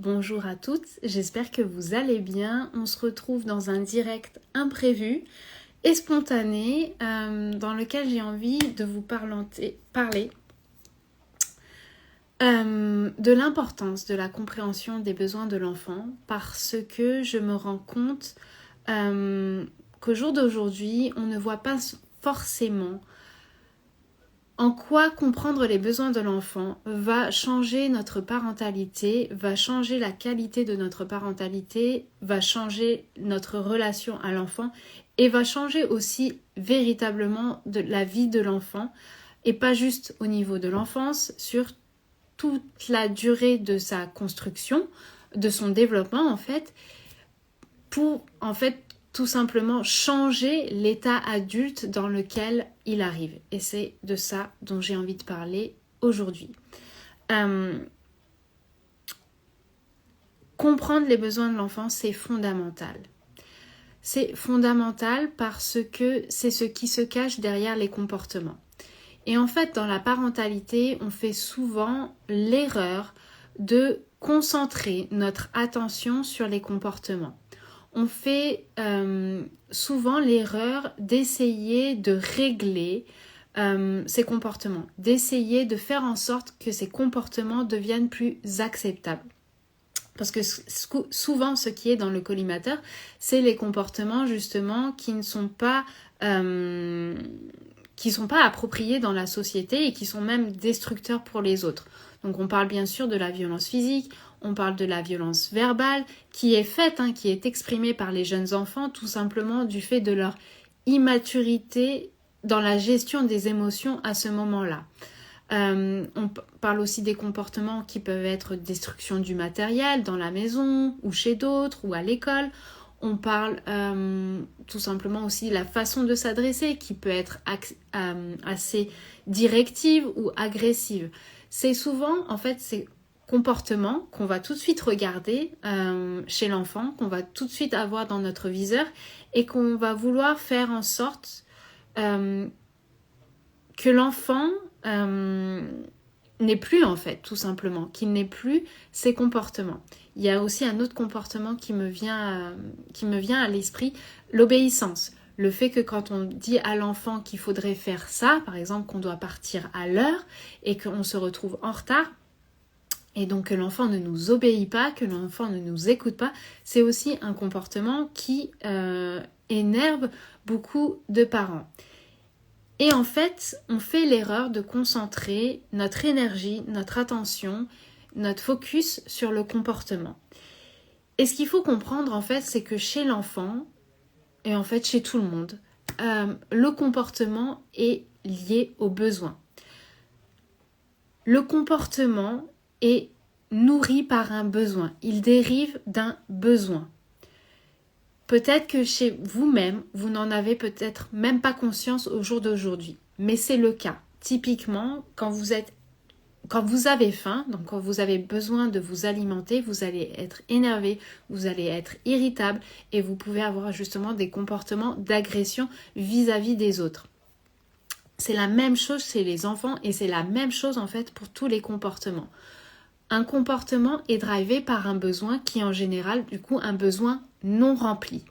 Bonjour à toutes, j'espère que vous allez bien. On se retrouve dans un direct imprévu et spontané dans lequel j'ai envie de vous parler de l'importance de la compréhension des besoins de l'enfant parce que je me rends compte qu'au jour d'aujourd'hui, on ne voit pas forcément en quoi comprendre les besoins de l'enfant va changer notre parentalité, va changer la qualité de notre parentalité, va changer notre relation à l'enfant et va changer aussi véritablement de la vie de l'enfant et pas juste au niveau de l'enfance, sur toute la durée de sa construction, de son développement en fait, pour en fait tout simplement changer l'état adulte dans lequel il arrive. Et c'est de ça dont j'ai envie de parler aujourd'hui. Comprendre les besoins de l'enfant, c'est fondamental. C'est fondamental parce que c'est ce qui se cache derrière les comportements. Et en fait, dans la parentalité, on fait souvent l'erreur de concentrer notre attention sur les comportements. On fait souvent l'erreur d'essayer de régler ces comportements, d'essayer de faire en sorte que ces comportements deviennent plus acceptables. Parce que souvent, ce qui est dans le collimateur, c'est les comportements justement qui ne sont pas appropriés dans la société et qui sont même destructeurs pour les autres. Donc on parle bien sûr de la violence physique, on parle de la violence verbale qui est faite, qui est exprimée par les jeunes enfants tout simplement du fait de leur immaturité dans la gestion des émotions à ce moment-là. On parle aussi des comportements qui peuvent être destruction du matériel dans la maison ou chez d'autres ou à l'école. On parle tout simplement aussi de la façon de s'adresser qui peut être assez directive ou agressive. C'est souvent en fait ces comportements qu'on va tout de suite regarder chez l'enfant, qu'on va tout de suite avoir dans notre viseur et qu'on va vouloir faire en sorte que l'enfant n'est plus en fait, tout simplement, qu'il n'ait plus ces comportements. Il y a aussi un autre comportement qui me vient à l'esprit, l'obéissance. Le fait que quand on dit à l'enfant qu'il faudrait faire ça, par exemple qu'on doit partir à l'heure et qu'on se retrouve en retard, et donc que l'enfant ne nous obéit pas, que l'enfant ne nous écoute pas, c'est aussi un comportement qui énerve beaucoup de parents. Et en fait, on fait l'erreur de concentrer notre énergie, notre attention, notre focus sur le comportement. Et ce qu'il faut comprendre, en fait, c'est que chez l'enfant, et en fait chez tout le monde, le comportement est lié aux besoins. Le comportement est nourri par un besoin. Il dérive d'un besoin. Peut-être que chez vous-même, vous n'en avez peut-être même pas conscience au jour d'aujourd'hui. Mais c'est le cas. Typiquement, quand vous avez faim, donc quand vous avez besoin de vous alimenter, vous allez être énervé, vous allez être irritable et vous pouvez avoir justement des comportements d'agression vis-à-vis des autres. C'est la même chose chez les enfants et c'est la même chose en fait pour tous les comportements. Un comportement est drivé par un besoin qui est en général du coup un besoin non rempli.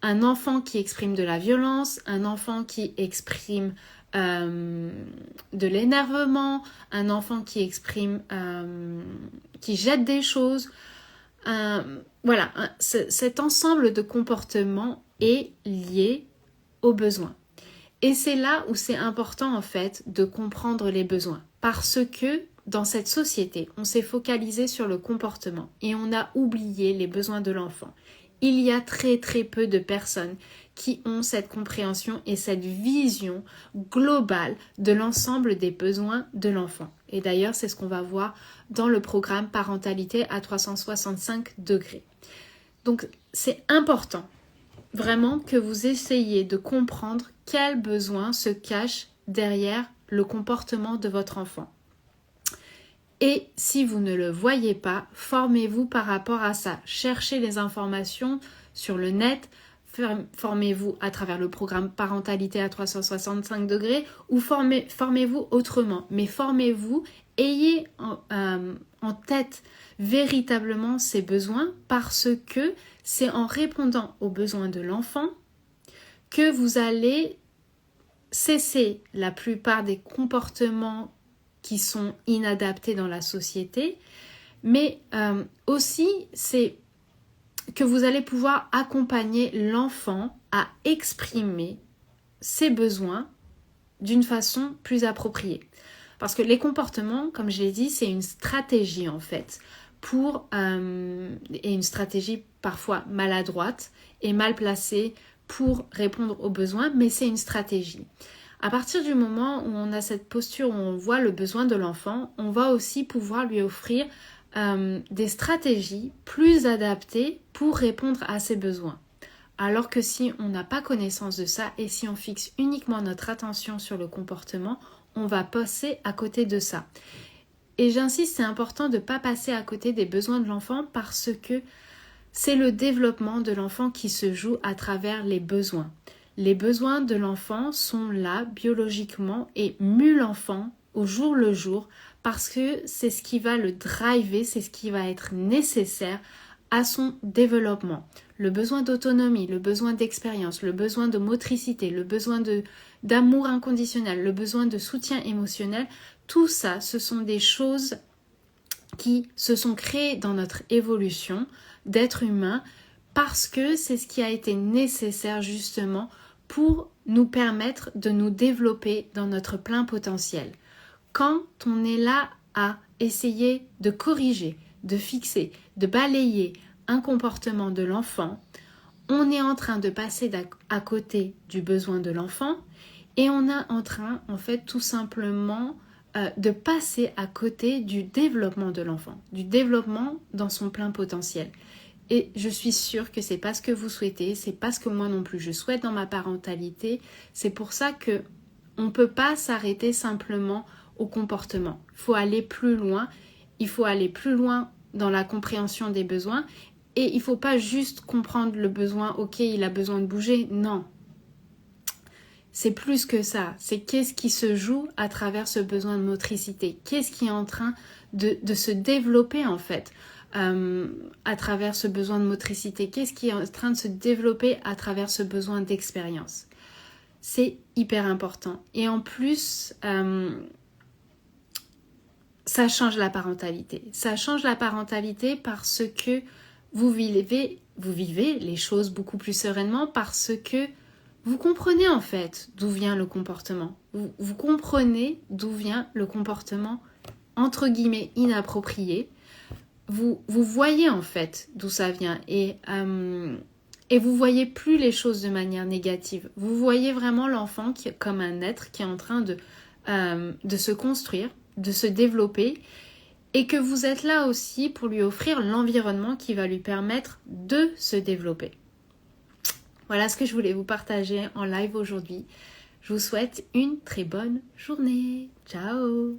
Un enfant qui exprime de la violence, un enfant qui exprime de l'énervement, un enfant qui exprime, qui jette des choses. Voilà, cet ensemble de comportements est lié aux besoins. Et c'est là où c'est important en fait de comprendre les besoins. Parce que dans cette société, on s'est focalisé sur le comportement et on a oublié les besoins de l'enfant. Il y a très très peu de personnes qui ont cette compréhension et cette vision globale de l'ensemble des besoins de l'enfant. Et d'ailleurs, c'est ce qu'on va voir dans le programme Parentalité à 365 degrés. Donc, c'est important vraiment que vous essayiez de comprendre quels besoins se cachent derrière le comportement de votre enfant. Et si vous ne le voyez pas, formez-vous par rapport à ça. Cherchez les informations sur le net, formez-vous à travers le programme Parentalité à 365 degrés ou formez-vous autrement. Mais formez-vous, ayez en tête véritablement ses besoins parce que c'est en répondant aux besoins de l'enfant que vous allez cesser la plupart des comportements qui sont inadaptés dans la société, mais aussi c'est que vous allez pouvoir accompagner l'enfant à exprimer ses besoins d'une façon plus appropriée. Parce que les comportements, comme je l'ai dit, c'est une stratégie en fait, et une stratégie parfois maladroite et mal placée pour répondre aux besoins, mais c'est une stratégie. À partir du moment où on a cette posture, où on voit le besoin de l'enfant, on va aussi pouvoir lui offrir des stratégies plus adaptées pour répondre à ses besoins. Alors que si on n'a pas connaissance de ça et si on fixe uniquement notre attention sur le comportement, on va passer à côté de ça. Et j'insiste, c'est important de ne pas passer à côté des besoins de l'enfant parce que c'est le développement de l'enfant qui se joue à travers les besoins. Les besoins de l'enfant sont là biologiquement et muent l'enfant au jour le jour parce que c'est ce qui va le driver, c'est ce qui va être nécessaire à son développement. Le besoin d'autonomie, le besoin d'expérience, le besoin de motricité, le besoin d'amour inconditionnel, le besoin de soutien émotionnel, tout ça, ce sont des choses qui se sont créées dans notre évolution d'être humain parce que c'est ce qui a été nécessaire justement pour nous permettre de nous développer dans notre plein potentiel. Quand on est là à essayer de corriger, de fixer, de balayer un comportement de l'enfant, on est en train de passer à côté du besoin de l'enfant et on est en train, en fait, tout simplement de passer à côté du développement de l'enfant, du développement dans son plein potentiel. Et je suis sûre que c'est pas ce que vous souhaitez, c'est pas ce que moi non plus je souhaite dans ma parentalité. C'est pour ça que on peut pas s'arrêter simplement au comportement. Il faut aller plus loin. Il faut aller plus loin dans la compréhension des besoins. Et il faut pas juste comprendre le besoin, ok, il a besoin de bouger. Non. C'est plus que ça. C'est qu'est-ce qui se joue à travers ce besoin de motricité. Qu'est-ce qui est en train de se développer en fait à travers ce besoin de motricité. Qu'est-ce qui est en train de se développer à travers ce besoin d'expérience. C'est hyper important. Et en plus, ça change la parentalité. Ça change la parentalité parce que vous vivez les choses beaucoup plus sereinement parce que vous comprenez en fait d'où vient le comportement. Vous comprenez d'où vient le comportement entre guillemets inapproprié. Vous voyez en fait d'où ça vient et vous voyez plus les choses de manière négative. Vous voyez vraiment l'enfant comme un être qui est en train de se construire, de se développer et que vous êtes là aussi pour lui offrir l'environnement qui va lui permettre de se développer. Voilà ce que je voulais vous partager en live aujourd'hui. Je vous souhaite une très bonne journée. Ciao!